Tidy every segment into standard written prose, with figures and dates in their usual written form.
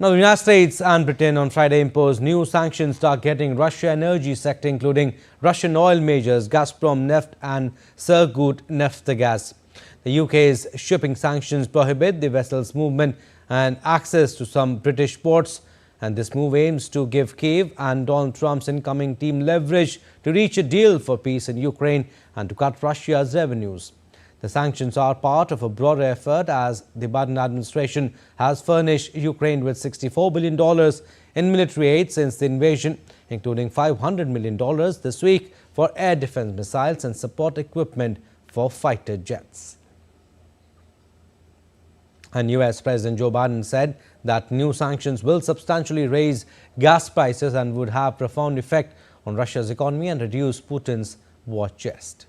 Now, the United States and Britain on Friday imposed new sanctions targeting Russia energy sector, including Russian oil majors Gazprom Neft and Surgut Neftegas. The UK's shipping sanctions prohibit the vessel's movement and access to some British ports, and this move aims to give Kyiv and Donald Trump's incoming team leverage to reach a deal for peace in Ukraine and to cut Russia's revenues. The sanctions are part of a broader effort as the Biden administration has furnished Ukraine with $64 billion in military aid since the invasion, including $500 million this week for air defense missiles and support equipment for fighter jets. And US President Joe Biden said that new sanctions will substantially raise gas prices and would have profound effect on Russia's economy and reduce Putin's war chest.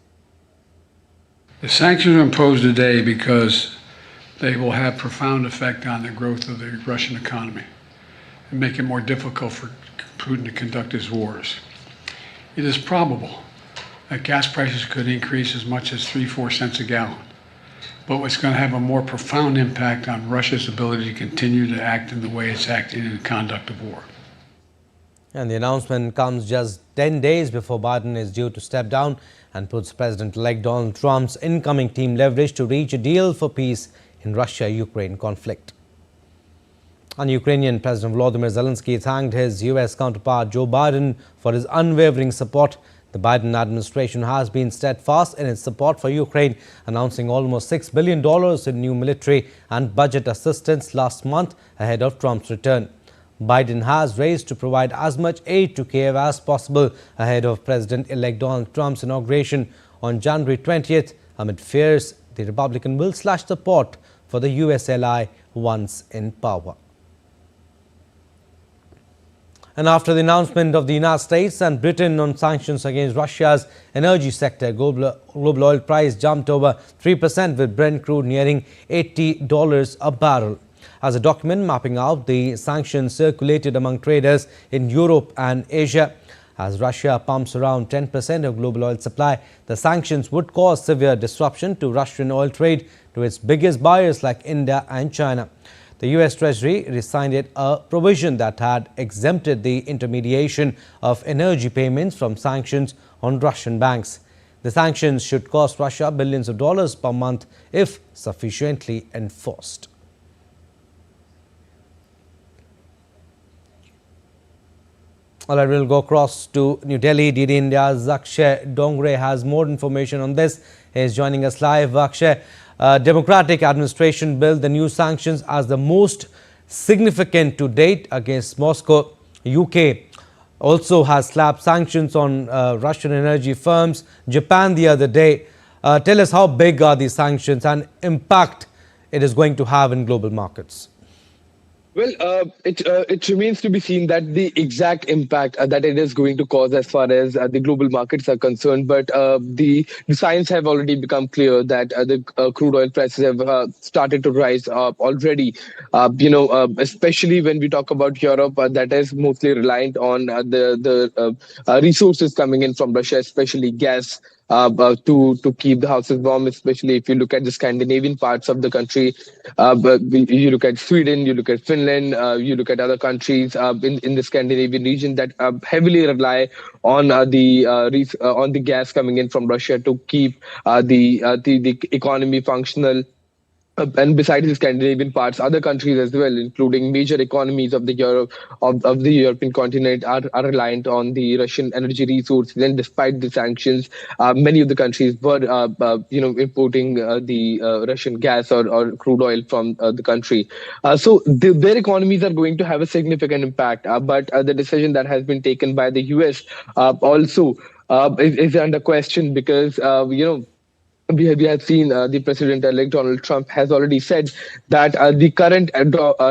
The sanctions are imposed today because they will have profound effect on the growth of the Russian economy and make it more difficult for Putin to conduct his wars. It is probable that gas prices could increase as much as 3-4 cents a gallon, but what's going to have a more profound impact on Russia's ability to continue to act in the way it's acting in the conduct of war. And the announcement comes just 10 days before Biden is due to step down and puts President-elect Donald Trump's incoming team leverage to reach a deal for peace in Russia-Ukraine conflict. And Ukrainian President Volodymyr Zelensky thanked his US counterpart Joe Biden for his unwavering support. The Biden administration has been steadfast in its support for Ukraine, announcing almost $6 billion in new military and budget assistance last month ahead of Trump's return. Biden has raised to provide as much aid to Kyiv as possible ahead of President-elect Donald Trump's inauguration on January 20th, amid fears the Republican will slash support for the US ally once in power. And after the announcement of the United States and Britain on sanctions against Russia's energy sector, global oil price jumped over 3%, with Brent crude nearing $80 a barrel. As a document mapping out the sanctions circulated among traders in Europe and Asia, as Russia pumps around 10% of global oil supply, the sanctions would cause severe disruption to Russian oil trade to its biggest buyers like India and China. The US Treasury rescinded a provision that had exempted the intermediation of energy payments from sanctions on Russian banks. The sanctions should cost Russia billions of dollars per month if sufficiently enforced. All right, we'll go across to New Delhi. DD India's Akshay Dongre has more information on this. He is joining us live. Akshay, Democratic administration billed the new sanctions as the most significant to date against Moscow. UK also has slapped sanctions on Russian energy firms. Japan the other day. Tell us, how big are these sanctions and impact it is going to have in global markets? Well, it remains to be seen that the exact impact that it is going to cause as far as the global markets are concerned. But the signs have already become clear that the crude oil prices have started to rise already. Especially when we talk about Europe, that is mostly reliant on the resources coming in from Russia, especially gas. To keep the houses warm, especially if you look at the Scandinavian parts of the country. You look at Sweden, you look at Finland, you look at other countries in the Scandinavian region that heavily rely on the gas coming in from Russia to keep the economy functional. And besides the Scandinavian parts, other countries as well, including major economies of the European continent, are reliant on the Russian energy resources. And despite the sanctions, many of the countries were, importing the Russian gas or crude oil from the country. So their economies are going to have a significant impact. But the decision that has been taken by the US also is under question because, we have seen the President-elect Donald Trump has already said that the current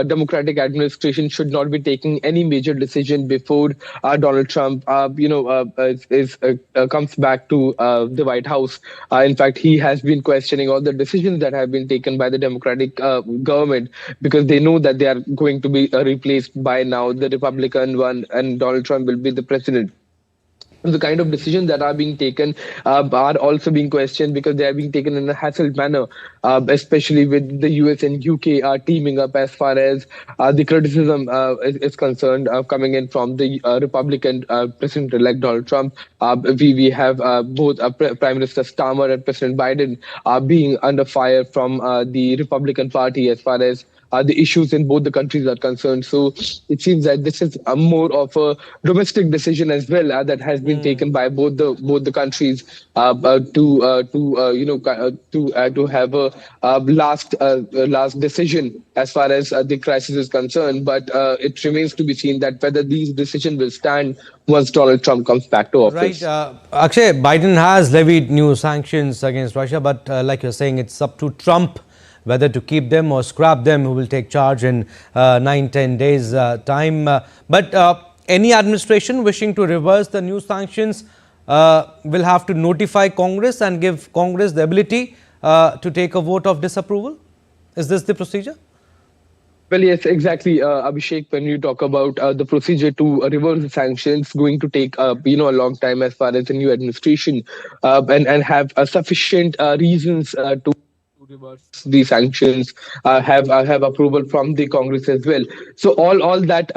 Democratic administration should not be taking any major decision before Donald Trump, comes back to the White House. In fact, he has been questioning all the decisions that have been taken by the Democratic government because they know that they are going to be replaced by now the Republican one, and Donald Trump will be the president. the kind of decisions that are being taken are also being questioned because they are being taken in a hassled manner, especially with the US and UK teaming up as far as the criticism is concerned, coming in from the Republican President-elect Donald Trump. We have both Prime Minister Starmer and President Biden being under fire from the Republican Party as far as the issues in both the countries are concerned. So it seems that this is a more of a domestic decision as well that has been taken by both the countries to to have a last decision as far as the crisis is concerned. But it remains to be seen that whether these decisions will stand once Donald Trump comes back to Right. office. Akshay, Biden has levied new sanctions against Russia, but like you're saying, it's up to Trump whether to keep them or scrap them, who will take charge in 9-10 days time. But any administration wishing to reverse the new sanctions will have to notify Congress and give Congress the ability to take a vote of disapproval. Is this the procedure? Well, yes, exactly, Abhishek. When you talk about the procedure to reverse the sanctions, going to take a long time as far as the new administration and have sufficient reasons to reverse the sanctions, have approval from the Congress as well. So all that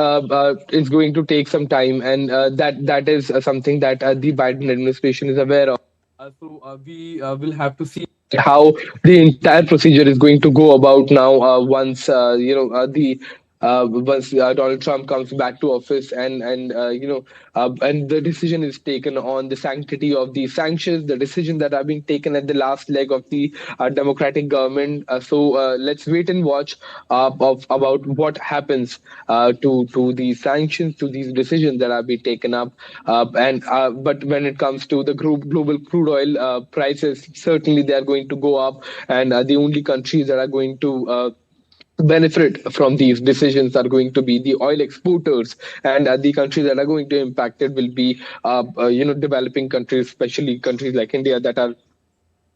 is going to take some time, and that is something that the Biden administration is aware of. So we will have to see how the entire procedure is going to go about now once the once Donald Trump comes back to office and the decision is taken on the sanctity of the sanctions, the decision that are being taken at the last leg of the democratic government. So let's wait and watch about what happens to these sanctions, to these decisions that are being taken up. And But when it comes to the global crude oil prices, certainly they are going to go up, and the only countries that are going to benefit from these decisions are going to be the oil exporters, and the countries that are going to impact it will be developing countries, especially countries like India that are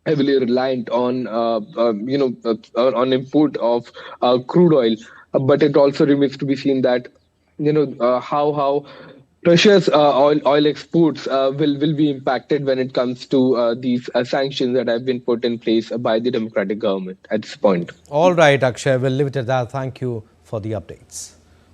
heavily reliant on on import of crude oil. But it also remains to be seen that how precious oil exports will be impacted when it comes to these sanctions that have been put in place by the democratic government at this point. All right, Akshay, we'll leave it at that. Thank you for the updates.